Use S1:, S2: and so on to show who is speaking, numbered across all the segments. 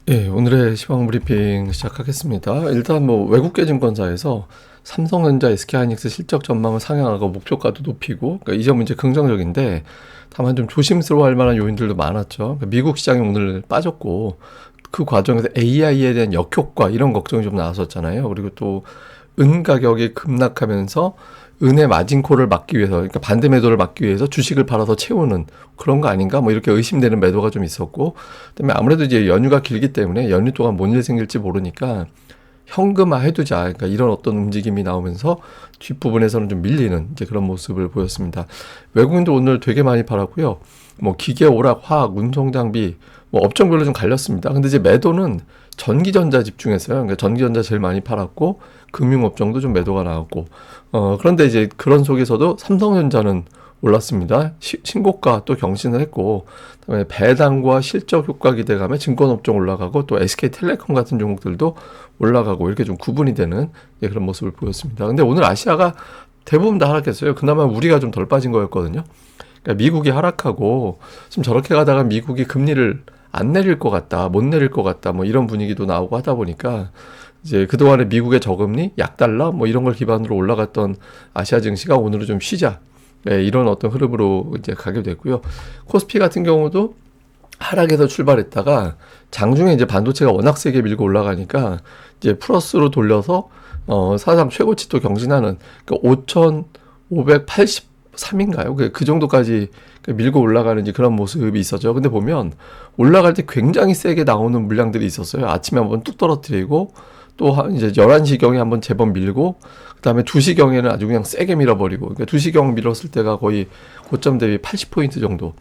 S1: 예, 오늘의 시황 브리핑 시작하겠습니다. 일단 뭐 외국계 증권사에서 삼성전자, SK하이닉스 실적 전망을 상향하고 목표가도 높이고, 그러니까 이 점은 이제 긍정적인데, 다만 좀 조심스러워할 만한 요인들도 많았죠. 그러니까 미국 시장이 오늘 빠졌고, 그 과정에서 AI에 대한 역효과 이런 걱정이 좀 나왔었잖아요. 그리고 또 은 가격이 급락하면서 은의 마진콜을 막기 위해서, 그러니까 반대 매도를 막기 위해서 주식을 팔아서 채우는 그런 거 아닌가? 뭐 이렇게 의심되는 매도가 좀 있었고, 그다음에 아무래도 이제 연휴가 길기 때문에 연휴 동안 뭔 일 생길지 모르니까 현금화 해두자. 그러니까 이런 어떤 움직임이 나오면서 뒷부분에서는 좀 밀리는 이제 그런 모습을 보였습니다. 외국인도 오늘 되게 많이 팔았고요. 뭐 기계, 오락, 화학, 운송장비, 뭐 업종별로 좀 갈렸습니다. 근데 이제 매도는 전기전자 집중했어요. 그러니까 전기전자 제일 많이 팔았고, 금융업종도 좀 매도가 나왔고, 그런데 이제 그런 속에서도 삼성전자는 올랐습니다. 신고가 또 경신을 했고, 그다음에 배당과 실적 효과 기대감에 증권업종 올라가고, 또 SK텔레콤 같은 종목들도 올라가고, 이렇게 좀 구분이 되는 그런 모습을 보였습니다. 근데 오늘 아시아가 대부분 다 하락했어요. 그나마 우리가 좀 덜 빠진 거였거든요. 그러니까 미국이 하락하고, 지금 저렇게 가다가 미국이 금리를 안 내릴 것 같다, 못 내릴 것 같다, 뭐 이런 분위기도 나오고 하다 보니까, 이제 그동안에 미국의 저금리, 약달러, 뭐 이런 걸 기반으로 올라갔던 아시아 증시가 오늘은 좀 쉬자. 네, 이런 어떤 흐름으로 이제 가게 됐고요. 코스피 같은 경우도 하락에서 출발했다가 장중에 이제 반도체가 워낙 세게 밀고 올라가니까 이제 플러스로 돌려서 사상 최고치 또 경신하는, 그러니까 5,583인가요? 그 정도까지 밀고 올라가는 이제 그런 모습이 있었죠. 근데 보면 올라갈 때 굉장히 세게 나오는 물량들이 있었어요. 아침에 한번 뚝 떨어뜨리고 또 이제 11시경에 한번 제법 밀고, 그다음에 2시경에는 아주 그냥 세게 밀어버리고, 그러니까 2시경 밀었을 때가 거의 고점 대비 80포인트 정도,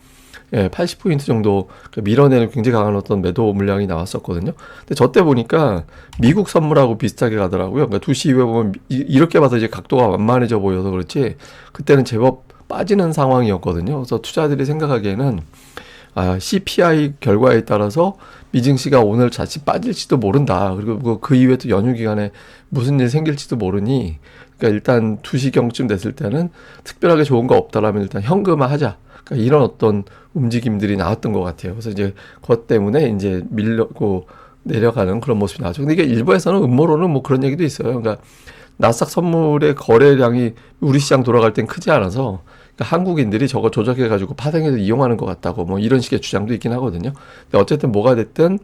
S1: 예, 80포인트 정도 밀어내는 굉장히 강한 어떤 매도 물량이 나왔었거든요. 근데 저 때 보니까 미국 선물하고 비슷하게 가더라고요. 그러니까 2시 이후에 보면 이렇게 봐서 이제 각도가 완만해져 보여서 그렇지, 그때는 제법 빠지는 상황이었거든요. 그래서 투자들이 생각하기에는 CPI 결과에 따라서 미증시가 오늘 자칫 빠질지도 모른다. 그리고 그 이후에 또 연휴 기간에 무슨 일이 생길지도 모르니, 그러니까 일단 2시경쯤 됐을 때는 특별하게 좋은 거 없다라면 일단 현금화 하자. 그러니까 이런 어떤 움직임들이 나왔던 것 같아요. 그래서 이제 그것 때문에 이제 밀려고 내려가는 그런 모습이 나왔죠. 근데 이게 일부에서는 음모로는 뭐 그런 얘기도 있어요. 그러니까 나스닥 선물의 거래량이 우리 시장 돌아갈 땐 크지 않아서, 그러니까 한국인들이 저거 조작해가지고 파생해서 이용하는 것 같다고 뭐 이런 식의 주장도 있긴 하거든요. 근데 어쨌든 뭐가 됐든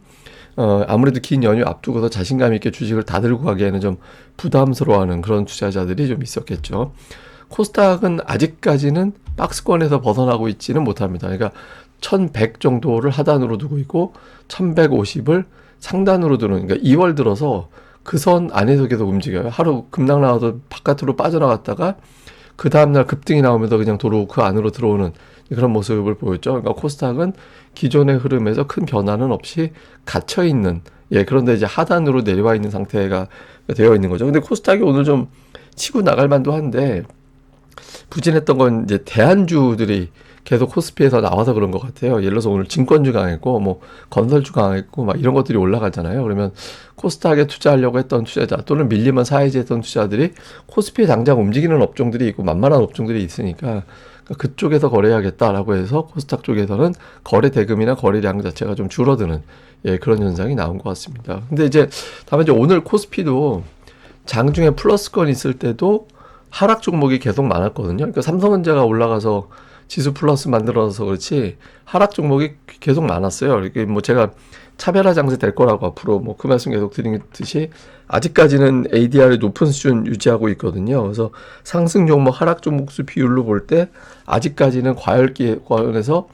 S1: 아무래도 긴 연휴 앞두고서 자신감 있게 주식을 다 들고 가기에는 좀 부담스러워하는 그런 투자자들이 좀 있었겠죠. 코스닥은 아직까지는 박스권에서 벗어나고 있지는 못합니다. 그러니까 1100 정도를 하단으로 두고 있고 1150을 상단으로 두는, 그러니까 2월 들어서 그 선 안에서 계속 움직여요. 하루 급락 나와서 바깥으로 빠져나갔다가 그 다음날 급등이 나오면서 그냥 도로 그 안으로 들어오는 그런 모습을 보였죠. 그러니까 코스닥은 기존의 흐름에서 큰 변화는 없이 갇혀 있는, 예, 그런데 이제 하단으로 내려와 있는 상태가 되어 있는 거죠. 근데 코스닥이 오늘 좀 치고 나갈 만도 한데, 부진했던 건 이제 대안주들이 계속 코스피에서 나와서 그런 것 같아요. 예를 들어서 오늘 증권주 강했고, 뭐, 건설주 강했고, 막 이런 것들이 올라가잖아요. 그러면 코스닥에 투자하려고 했던 투자자, 또는 밀리면 사야지 했던 투자들이 코스피에 당장 움직이는 업종들이 있고, 만만한 업종들이 있으니까, 그쪽에서 거래해야겠다라고 해서 코스닥 쪽에서는 거래 대금이나 거래량 자체가 좀 줄어드는, 예, 그런 현상이 나온 것 같습니다. 근데 이제, 다만 이제 오늘 코스피도 장중에 플러스권 있을 때도 하락 종목이 계속 많았거든요. 그러니까 삼성전자가 올라가서 지수 플러스 만들어서 그렇지 하락 종목이 계속 많았어요. 이게 뭐 제가 차별화 장세 될 거라고 앞으로 뭐 그 말씀 계속 드리듯이 아직까지는 ADR이 높은 수준 유지하고 있거든요. 그래서 상승 종목, 하락 종목 수 비율로 볼 때 아직까지는 과열기에서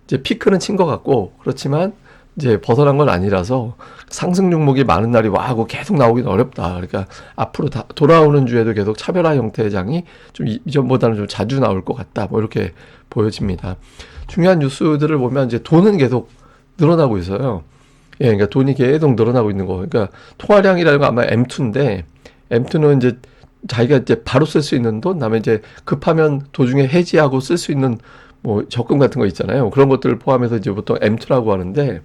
S1: 이제 피크는 친 것 같고, 그렇지만 이제 벗어난 건 아니라서 상승 종목이 많은 날이 와 하고 계속 나오긴 어렵다. 그러니까 앞으로 돌아오는 주에도 계속 차별화 형태의 장이 좀 이전보다는 좀 자주 나올 것 같다. 뭐 이렇게 보여집니다. 중요한 뉴스들을 보면 이제 돈은 계속 늘어나고 있어요. 예, 그러니까 돈이 계속 늘어나고 있는 거. 그러니까 통화량이라는 건 아마 M2인데, M2는 이제 자기가 이제 바로 쓸 수 있는 돈, 다음에 이제 급하면 도중에 해지하고 쓸 수 있는 뭐 적금 같은 거 있잖아요. 그런 것들을 포함해서 이제 보통 M2라고 하는데,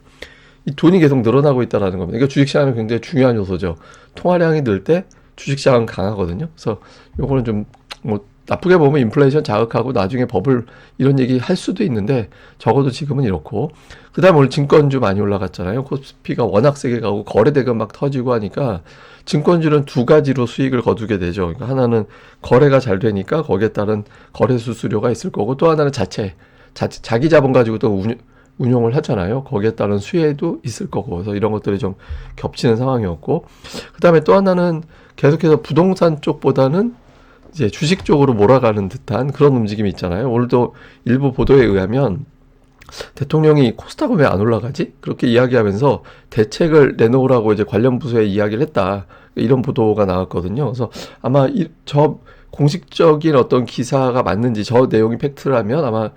S1: 이 돈이 계속 늘어나고 있다라는 겁니다. 그러니까 주식시장은 굉장히 중요한 요소죠. 통화량이 늘 때 주식시장은 강하거든요. 그래서 요거는 좀 뭐 나쁘게 보면 인플레이션 자극하고 나중에 버블 이런 얘기 할 수도 있는데 적어도 지금은 이렇고 그다음에 오늘 증권주 많이 올라갔잖아요. 코스피가 워낙 세게 가고 거래대금 막 터지고 하니까 증권주는 두 가지로 수익을 거두게 되죠. 그러니까 하나는 거래가 잘 되니까 거기에 따른 거래 수수료가 있을 거고 또 하나는 자기 자본 가지고 또 운용을 하잖아요. 거기에 따른 수혜도 있을 거고 그래서 이런 것들이 좀 겹치는 상황이었고 그다음에 또 하나는 계속해서 부동산 쪽보다는 이제 주식 쪽으로 몰아가는 듯한 그런 움직임이 있잖아요. 오늘도 일부 보도에 의하면 대통령이 코스닥은 왜 안 올라가지? 그렇게 이야기하면서 대책을 내놓으라고 이제 관련 부서에 이야기를 했다. 이런 보도가 나왔거든요. 그래서 아마 저 공식적인 어떤 기사가 맞는지 저 내용이 팩트라면 아마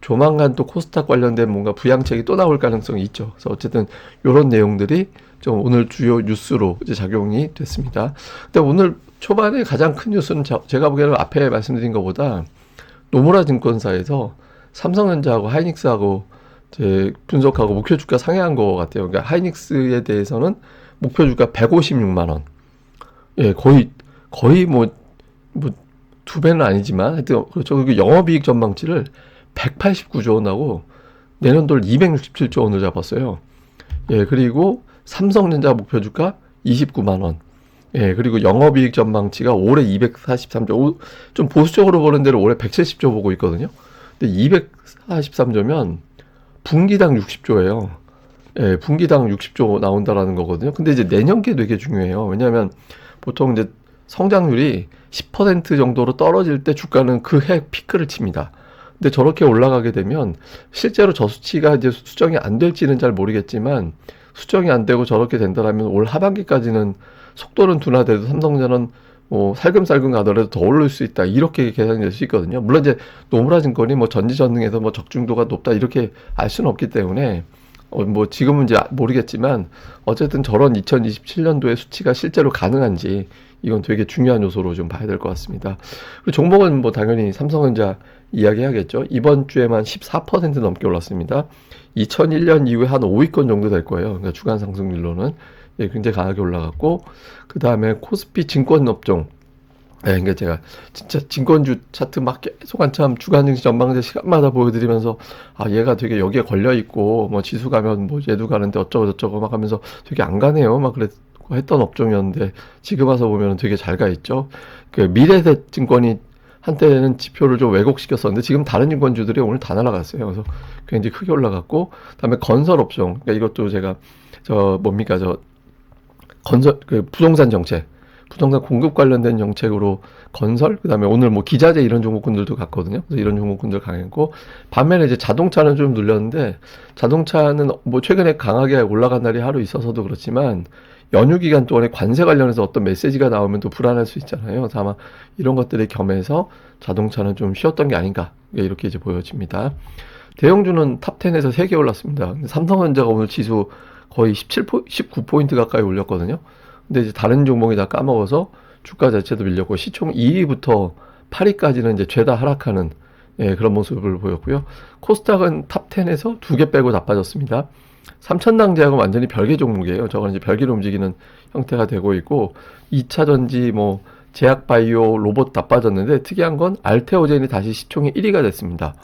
S1: 조만간 또 코스닥 관련된 뭔가 부양책이 또 나올 가능성이 있죠. 그래서 어쨌든 이런 내용들이 좀 오늘 주요 뉴스로 이제 작용이 됐습니다. 근데 오늘 초반에 가장 큰 뉴스는 제가 보기에는 앞에 말씀드린 것보다 노무라 증권사에서 삼성전자하고 하이닉스하고 이제 분석하고 목표 주가 상회한 것 같아요. 그러니까 하이닉스에 대해서는 목표 주가 156만 원. 예, 거의 뭐 두 배는 아니지만 하여튼 그렇죠. 그리고 영업이익 전망치를 189조 원하고 내년도를 267조 원을 잡았어요. 예, 그리고 삼성전자 목표 주가 29만 원. 예, 그리고 영업이익 전망치가 올해 243조. 좀 보수적으로 보는 데는 올해 170조 보고 있거든요. 근데 243조면 분기당 60조예요. 예, 분기당 60조 나온다라는 거거든요. 근데 이제 내년게 되게 중요해요. 왜냐하면 보통 이제 성장률이 10% 정도로 떨어질 때 주가는 그 해 피크를 칩니다. 근데 저렇게 올라가게 되면 실제로 저 수치가 이제 수정이 안 될지는 잘 모르겠지만 수정이 안 되고 저렇게 된다라면 올 하반기까지는 속도는 둔화돼도 삼성전자는 뭐 살금살금 가더라도 더 오를 수 있다 이렇게 계산이 될 수 있거든요. 물론 이제 노무라 증권이 뭐 전지전능해서 뭐 적중도가 높다 이렇게 알 수는 없기 때문에 뭐 지금은 이제 모르겠지만 어쨌든 저런 2027년도의 수치가 실제로 가능한지 이건 되게 중요한 요소로 좀 봐야 될 것 같습니다. 그리고 종목은 뭐 당연히 삼성전자 이야기하겠죠. 이번 주에만 14% 넘게 올랐습니다. 2001년 이후에 한 5위권 정도 될 거예요. 그러니까 주간 상승률로는 예, 굉장히 강하게 올라갔고 그 다음에 코스피 증권업종 예, 그러니까 제가 진짜 증권주 차트 막 계속 한참 주간 증시 전망대 시간마다 보여드리면서 아 얘가 되게 여기에 걸려 있고 뭐 지수 가면 뭐 얘도 가는데 어쩌고 저쩌고 막 하면서 되게 안 가네요 막 그랬고 했던 업종이었는데 지금 와서 보면 되게 잘 가 있죠. 그 미래세 증권이 한때는 지표를 좀 왜곡시켰었는데 지금 다른 증권주들이 오늘 다 날아갔어요. 그래서 굉장히 크게 올라갔고 그다음에 건설 업종 그러니까 이것도 제가 건설 그 부동산 정책 부동산 공급 관련된 정책으로 건설, 그다음에 오늘 뭐 기자재 이런 종목군들도 갔거든요. 그래서 이런 종목군들 강했고, 반면에 이제 자동차는 좀 눌렸는데, 자동차는 뭐 최근에 강하게 올라간 날이 하루 있어서도 그렇지만, 연휴 기간 동안에 관세 관련해서 어떤 메시지가 나오면 또 불안할 수 있잖아요. 그래서 아마 이런 것들이 겸해서 자동차는 좀 쉬었던 게 아닌가, 이렇게 이제 보여집니다. 대형주는 탑10에서 3개 올랐습니다. 삼성전자가 오늘 지수 거의 19포인트 가까이 올렸거든요. 근데 이제 다른 종목이 다 까먹어서 주가 자체도 밀렸고 시총 2위부터 8위까지는 이제 죄다 하락하는 예, 그런 모습을 보였고요. 코스닥은 탑10에서 2개 빼고 다 빠졌습니다. 삼천당제약은 완전히 별개 종목이에요. 저건 이제 별개로 움직이는 형태가 되고 있고 2차 전지 뭐 제약바이오 로봇 다 빠졌는데 특이한 건 알테오젠이 다시 시총이 1위가 됐습니다.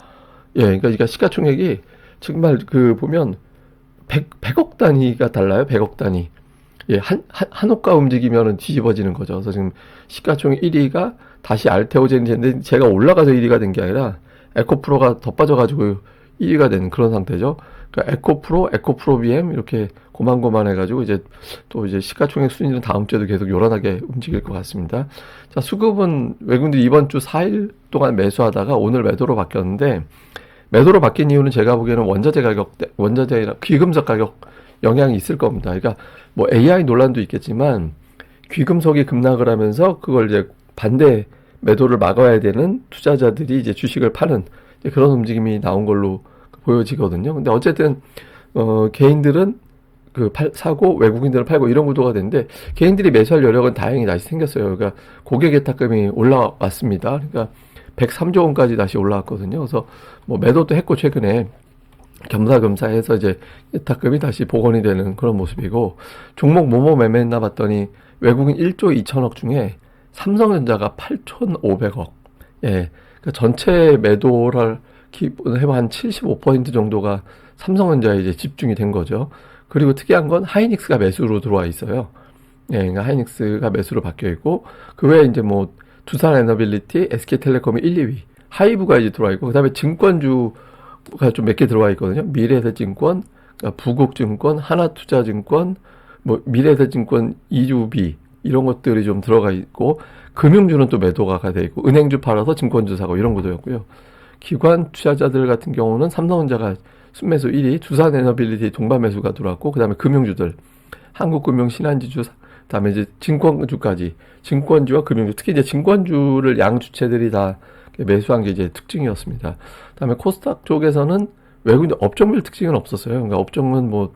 S1: 예, 그러니까 시가총액이 정말 그 보면 100억 단위가 달라요. 100억 단위. 예, 한옥가 움직이면은 뒤집어지는 거죠. 그래서 지금 시가총액 1위가 다시 알테오젠인데 제가 올라가서 1위가 된 게 아니라 에코프로가 더 빠져가지고 1위가 된 그런 상태죠. 그러니까 에코프로 BM 이렇게 고만고만해가지고 이제 또 이제 시가총액 순위는 다음 주에도 계속 요란하게 움직일 것 같습니다. 자, 수급은 외국인들이 이번 주 4일 동안 매수하다가 오늘 매도로 바뀌었는데 매도로 바뀐 이유는 제가 보기에는 원자재나 귀금속 가격 영향이 있을 겁니다. 그러니까 뭐 AI 논란도 있겠지만 귀금속이 급락을 하면서 그걸 이제 반대 매도를 막아야 되는 투자자들이 이제 주식을 파는 이제 그런 움직임이 나온 걸로 보여지거든요. 근데 어쨌든 개인들은 사고 외국인들은 팔고 이런 구도가 되는데 개인들이 매수할 여력은 다행히 다시 생겼어요. 그러니까 고객 예탁금이 올라왔습니다. 그러니까 103조 원까지 다시 올라왔거든요. 그래서 뭐 매도도 했고 최근에 겸사겸사 해서 이제 예탁금이 다시 복원이 되는 그런 모습이고 종목 뭐뭐 매매했나 봤더니 외국인 1조 2천억 중에 삼성전자가 8,500억 예. 그러니까 전체 매도를 해봐 한 75% 정도가 삼성전자에 이제 집중이 된 거죠. 그리고 특이한 건 하이닉스가 매수로 들어와 있어요. 예, 그러니까 하이닉스가 매수로 바뀌어 있고 그 외에 이제 뭐 두산 에너빌리티, SK텔레콤이 1, 2위, 하이브가 이제 들어와 있고 그다음에 증권주가 좀 몇 개 들어와 있거든요. 미래에셋증권, 그러니까 부국증권, 하나투자증권, 뭐 미래에셋증권, 이주비 이런 것들이 좀 들어가 있고 금융주는 또 매도가 돼 있고 은행주 팔아서 증권주 사고 이런 것도였고요. 기관 투자자들 같은 경우는 삼성전자가 순매수 1위, 두산에너빌리티 동반 매수가 들어왔고 그다음에 금융주들 한국금융, 신한지주, 그다음에 이제 증권주까지 증권주와 금융주 특히 이제 증권주를 양 주체들이 다 매수한 게 이제 특징이었습니다. 그다음에 코스닥 쪽에서는 외국인 업종별 특징은 없었어요. 그러니까 업종은 뭐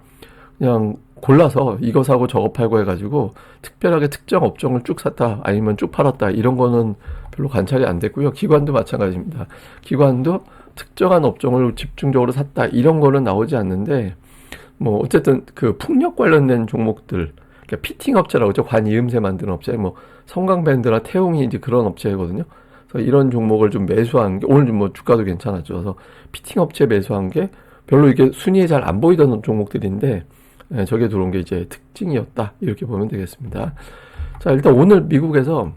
S1: 그냥 골라서 이거 사고 저거 팔고 해가지고 특별하게 특정 업종을 쭉 샀다 아니면 쭉 팔았다 이런 거는 별로 관찰이 안 됐고요. 기관도 마찬가지입니다. 기관도 특정한 업종을 집중적으로 샀다 이런 거는 나오지 않는데 뭐 어쨌든 그 풍력 관련된 종목들 그러니까 피팅 업체라고 하죠. 관이음새 만드는 업체 뭐 성강밴드나 태웅이 이제 그런 업체거든요. 그래서 이런 종목을 좀 매수한 게 오늘 좀 뭐 주가도 괜찮았죠. 그래서 피팅 업체 매수한 게 별로 이게 순위에 잘 안 보이던 종목들인데 예, 저게 들어온 게 이제 특징이었다 이렇게 보면 되겠습니다. 자 일단 오늘 미국에서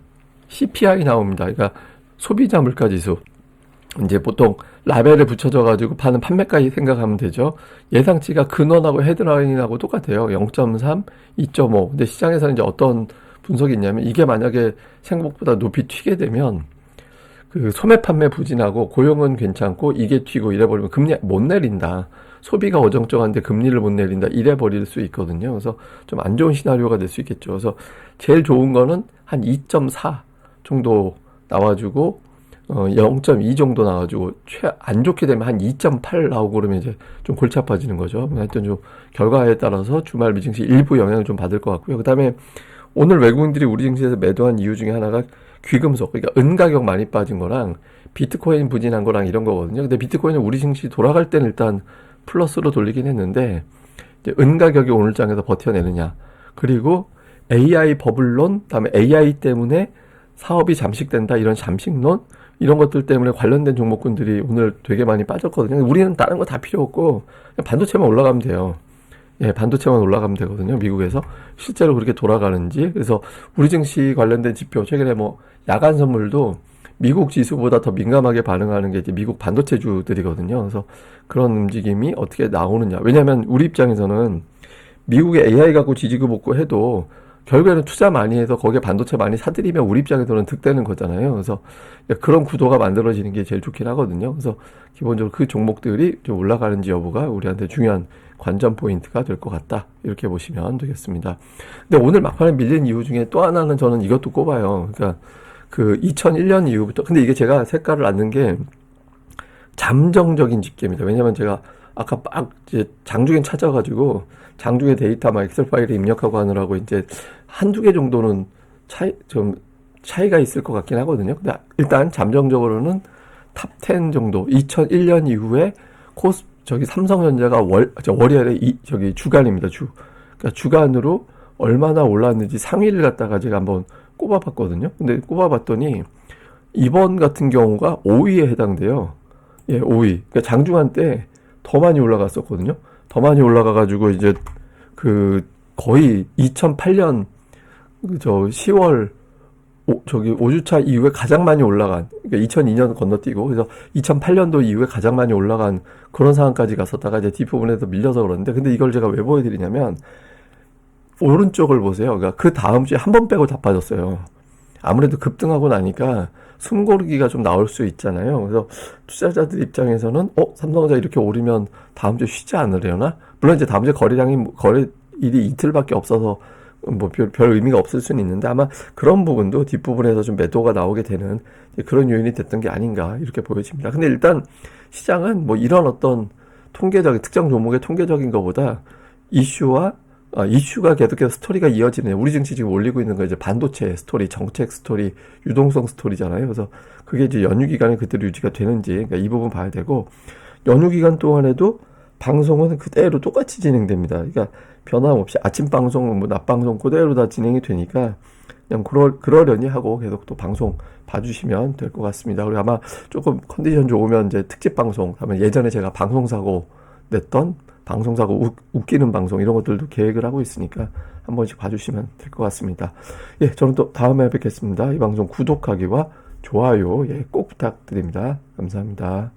S1: CPI 나옵니다. 그러니까 소비자 물가지수 이제 보통 라벨을 붙여져 가지고 파는 판매가에 생각하면 되죠. 예상치가 근원하고 헤드라인하고 똑같아요. 0.3, 2.5. 근데 시장에서는 이제 어떤 분석이 있냐면 이게 만약에 생각보다 높이 튀게 되면 그 소매 판매 부진하고 고용은 괜찮고 이게 튀고 이래버리면 금리 못 내린다. 소비가 어정쩡한데 금리를 못 내린다. 이래버릴 수 있거든요. 그래서 좀 안 좋은 시나리오가 될 수 있겠죠. 그래서 제일 좋은 거는 한 2.4 정도 나와주고 0.2 정도 나와주고 안 좋게 되면 한 2.8 나오고 그러면 이제 좀 골치 아파지는 거죠. 하여튼 좀 결과에 따라서 주말 미증시 일부 영향을 좀 받을 것 같고요. 그 다음에 오늘 외국인들이 우리 증시에서 매도한 이유 중에 하나가 귀금속, 그러니까 은 가격 많이 빠진 거랑 비트코인 부진한 거랑 이런 거거든요. 근데 비트코인은 우리 증시 돌아갈 때는 일단 플러스로 돌리긴 했는데 이제 은 가격이 오늘 장에서 버텨내느냐 그리고 AI 버블론 그다음에 AI 때문에 사업이 잠식된다 이런 잠식론 이런 것들 때문에 관련된 종목군들이 오늘 되게 많이 빠졌거든요. 우리는 다른 거 다 필요 없고 그냥 반도체만 올라가면 돼요. 예, 반도체만 올라가면 되거든요. 미국에서 실제로 그렇게 돌아가는지. 그래서 우리 증시 관련된 지표 최근에 뭐 야간 선물도 미국 지수보다 더 민감하게 반응하는 게 이제 미국 반도체주들이거든요. 그래서 그런 움직임이 어떻게 나오느냐. 왜냐하면 우리 입장에서는 미국의 AI 갖고 지지고 볶고 해도 결국에는 투자 많이 해서 거기에 반도체 많이 사들이면 우리 입장에서는 득되는 거잖아요. 그래서 그런 구도가 만들어지는 게 제일 좋긴 하거든요. 그래서 기본적으로 그 종목들이 좀 올라가는지 여부가 우리한테 중요한 관전 포인트가 될 것 같다. 이렇게 보시면 되겠습니다. 근데 오늘 막판에 밀린 이유 중에 또 하나는 저는 이것도 꼽아요. 그러니까 그 2001년 이후부터 근데 이게 제가 색깔을 안 는 게 잠정적인 집계입니다. 왜냐면 제가 아까 막 이제 장중에 찾아가지고 장중에 데이터 막 엑셀 파일에 입력하고 하느라고 이제 한두 개 정도는 차이가 있을 것 같긴 하거든요. 근데 일단 잠정적으로는 탑 10 정도 2001년 이후에 삼성전자가 월요일에 주간입니다. 그러니까 주간으로 얼마나 올랐는지 상위를 갖다가 제가 한번 꼽아봤거든요. 근데 꼽아봤더니 이번 같은 경우가 5위에 해당돼요. 예, 5위. 그러니까 장중한 때 더 많이 올라갔었거든요. 더 많이 올라가가지고 이제 그 거의 2008년 10월 5주차 이후에 가장 많이 올라간, 그러니까 2002년 건너뛰고, 그래서 2008년도 이후에 가장 많이 올라간 그런 상황까지 갔었다가 이제 뒷부분에서 밀려서 그러는데, 근데 이걸 제가 왜 보여드리냐면, 오른쪽을 보세요. 그러니까 그 다음 주에 한 번 빼고 다 빠졌어요. 아무래도 급등하고 나니까 숨고르기가 좀 나올 수 있잖아요. 그래서 투자자들 입장에서는, 삼성전자 이렇게 오르면 다음 주에 쉬지 않으려나? 물론 이제 다음 주에 거래일이 이틀밖에 없어서 뭐 별 의미가 없을 수는 있는데 아마 그런 부분도 뒷부분에서 좀 매도가 나오게 되는 그런 요인이 됐던 게 아닌가 이렇게 보여집니다. 근데 일단 시장은 뭐 이런 어떤 특정 종목의 통계적인 것보다 이슈가 계속해서 스토리가 이어지네요. 우리 증시 지금 올리고 있는 거 이제 반도체 스토리, 정책 스토리, 유동성 스토리잖아요. 그래서 그게 이제 연휴 기간에 그대로 유지가 되는지 그러니까 이 부분 봐야 되고 연휴 기간 동안에도 방송은 그대로 똑같이 진행됩니다. 그러니까 변함없이 아침 방송, 뭐 낮 방송 그대로 다 진행이 되니까 그냥 그러려니 하고 계속 또 방송 봐주시면 될 것 같습니다. 그리고 아마 조금 컨디션 좋으면 이제 특집 방송, 다음에 예전에 제가 방송사고 냈던 방송사고 웃기는 방송 이런 것들도 계획을 하고 있으니까 한 번씩 봐주시면 될 것 같습니다. 예, 저는 또 다음에 뵙겠습니다. 이 방송 구독하기와 좋아요, 예, 꼭 부탁드립니다. 감사합니다.